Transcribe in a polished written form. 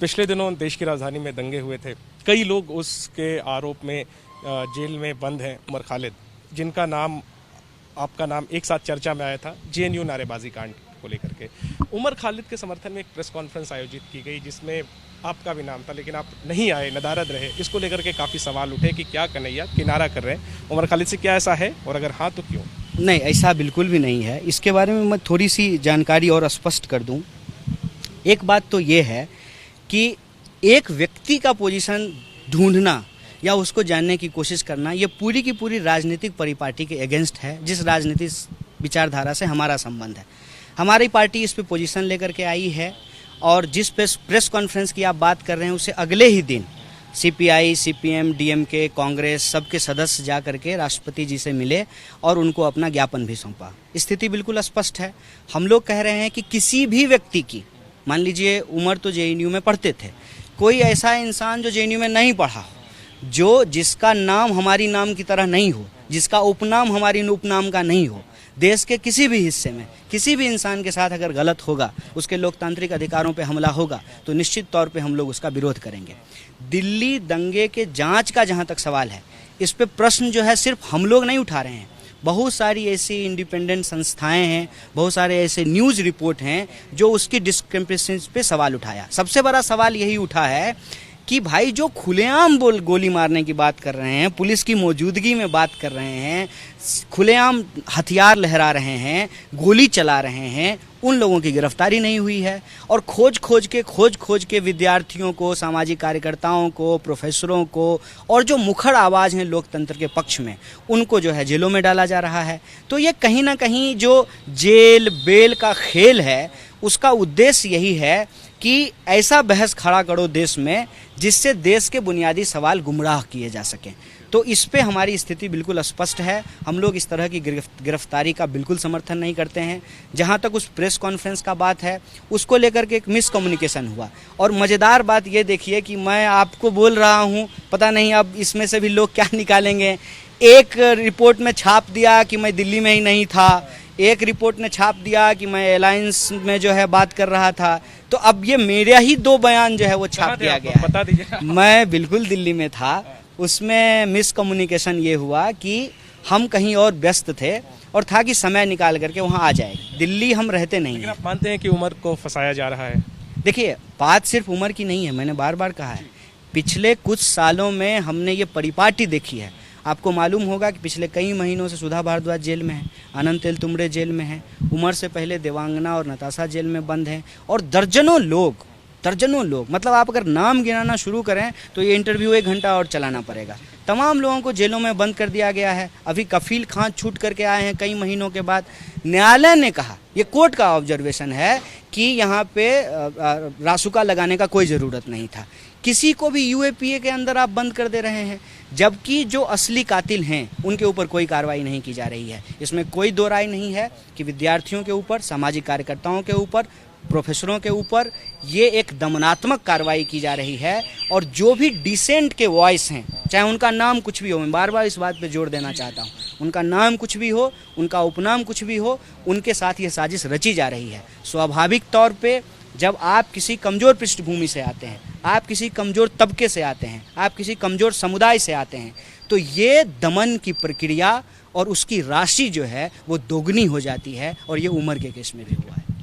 पिछले दिनों देश की राजधानी में दंगे हुए थे। कई लोग उसके आरोप में जेल में बंद हैं। उमर खालिद, जिनका नाम, आपका नाम एक साथ चर्चा में आया था जेएनयू नारेबाजी कांड को लेकर के। उमर खालिद के समर्थन में एक प्रेस कॉन्फ्रेंस आयोजित की गई जिसमें आपका भी नाम था, लेकिन आप नहीं आए, नदारद रहे। इसको लेकर के काफ़ी सवाल उठे कि क्या कन्हैया किनारा कर रहे हैं उमर खालिद से, क्या ऐसा है और अगर हाँ तो क्यों? नहीं, ऐसा बिल्कुल भी नहीं है। इसके बारे में मैं थोड़ी सी जानकारी और स्पष्ट कर दूं। एक बात तो ये है कि एक व्यक्ति का पोजीशन ढूंढना या उसको जानने की कोशिश करना, ये पूरी की पूरी राजनीतिक परिपाटी के अगेंस्ट है, जिस राजनीतिक विचारधारा से हमारा संबंध है। हमारी पार्टी इस पे पोजीशन लेकर के आई है और जिस प्रेस कॉन्फ्रेंस की आप बात कर रहे हैं उससे अगले ही दिन सीपीआई, सीपीएम, डीएमके, कांग्रेस सबके सदस्य जा करके राष्ट्रपति जी से मिले और उनको अपना ज्ञापन भी सौंपा। स्थिति बिल्कुल स्पष्ट है। हम लोग कह रहे हैं कि किसी भी व्यक्ति की, मान लीजिए उमर तो जेएनयू में पढ़ते थे, कोई ऐसा इंसान जो जेएनयू में नहीं पढ़ा हो, जिसका नाम हमारी नाम की तरह नहीं हो, जिसका उपनाम हमारी उपनाम का नहीं हो, देश के किसी भी हिस्से में किसी भी इंसान के साथ अगर गलत होगा, उसके लोकतांत्रिक अधिकारों पे हमला होगा, तो निश्चित तौर पे हम लोग उसका विरोध करेंगे। दिल्ली दंगे के जांच का जहां तक सवाल है, इस पे प्रश्न जो है सिर्फ हम लोग नहीं उठा रहे हैं। बहुत सारी ऐसी इंडिपेंडेंट संस्थाएं हैं, बहुत सारे ऐसे न्यूज़ रिपोर्ट हैं जो उसकी डिस्क्रिपेंसीज पे सवाल उठाया। सबसे बड़ा सवाल यही उठा है कि भाई जो खुलेआम गोली मारने की बात कर रहे हैं, पुलिस की मौजूदगी में बात कर रहे हैं, खुलेआम हथियार लहरा रहे हैं, गोली चला रहे हैं, उन लोगों की गिरफ्तारी नहीं हुई है। और खोज खोज के विद्यार्थियों को, सामाजिक कार्यकर्ताओं को, प्रोफेसरों को और जो मुखर आवाज़ हैं लोकतंत्र के पक्ष में, उनको जो है जेलों में डाला जा रहा है। तो ये कहीं ना कहीं जो जेल बेल का खेल है, उसका उद्देश्य यही है कि ऐसा बहस खड़ा करो देश में जिससे देश के बुनियादी सवाल गुमराह किए जा सकें। तो इस पे हमारी स्थिति बिल्कुल स्पष्ट है। हम लोग इस तरह की गिरफ्तारी का बिल्कुल समर्थन नहीं करते हैं। जहां तक उस प्रेस कॉन्फ्रेंस का बात है, उसको लेकर के एक मिसकम्युनिकेशन हुआ। और मज़ेदार बात ये देखिए कि मैं आपको बोल रहा हूं, पता नहीं अब इसमें से भी लोग क्या निकालेंगे। एक रिपोर्ट में छाप दिया कि मैं दिल्ली में ही नहीं था, एक रिपोर्ट ने छाप दिया कि मैं अलायंस में जो है बात कर रहा था। तो अब ये मेरा ही दो बयान जो है वो छाप दिया गया बता दीजिए। मैं बिल्कुल दिल्ली में था। उसमें मिसकम्युनिकेशन ये हुआ कि हम कहीं और व्यस्त थे और था कि समय निकाल करके वहाँ आ जाए। दिल्ली हम रहते नहीं हैं। आप मानते हैं कि उमर को फंसाया जा रहा है? देखिए, बात सिर्फ उमर की नहीं है, मैंने बार बार कहा है। पिछले कुछ सालों में हमने ये परिपाटी देखी है। आपको मालूम होगा कि पिछले कई महीनों से सुधा भारद्वाज जेल में है, अनंत तेलतुम्बड़े जेल में है, उमर से पहले देवांगना और नताशा जेल में बंद हैं, और दर्जनों लोग, मतलब आप अगर नाम गिनाना शुरू करें तो ये इंटरव्यू 1 घंटा और चलाना पड़ेगा। तमाम लोगों को जेलों में बंद कर दिया गया है। अभी कफील खान छूट करके आए हैं कई महीनों के बाद। न्यायालय ने कहा, ये कोर्ट का ऑब्जर्वेशन है, कि यहाँ पे रासुका लगाने का कोई ज़रूरत नहीं था। किसी को भी यूएपीए के अंदर आप बंद कर दे रहे हैं, जबकि जो असली कातिल हैं उनके ऊपर कोई कार्रवाई नहीं की जा रही है। इसमें कोई दो राय नहीं है कि विद्यार्थियों के ऊपर, सामाजिक कार्यकर्ताओं के ऊपर, प्रोफेसरों के ऊपर ये एक दमनात्मक कार्रवाई की जा रही है। और जो भी डिसेंट के वॉइस हैं, चाहे उनका नाम कुछ भी हो, मैं बार बार इस बात पे जोर देना चाहता हूँ, उनका नाम कुछ भी हो, उनका उपनाम कुछ भी हो, उनके साथ ये साजिश रची जा रही है। स्वाभाविक तौर पे जब आप किसी कमज़ोर पृष्ठभूमि से आते हैं, आप किसी कमज़ोर तबके से आते हैं, आप किसी कमज़ोर समुदाय से आते हैं, तो ये दमन की प्रक्रिया और उसकी राशि जो है वो दोगुनी हो जाती है। और ये उमर के केस में भी हुआ।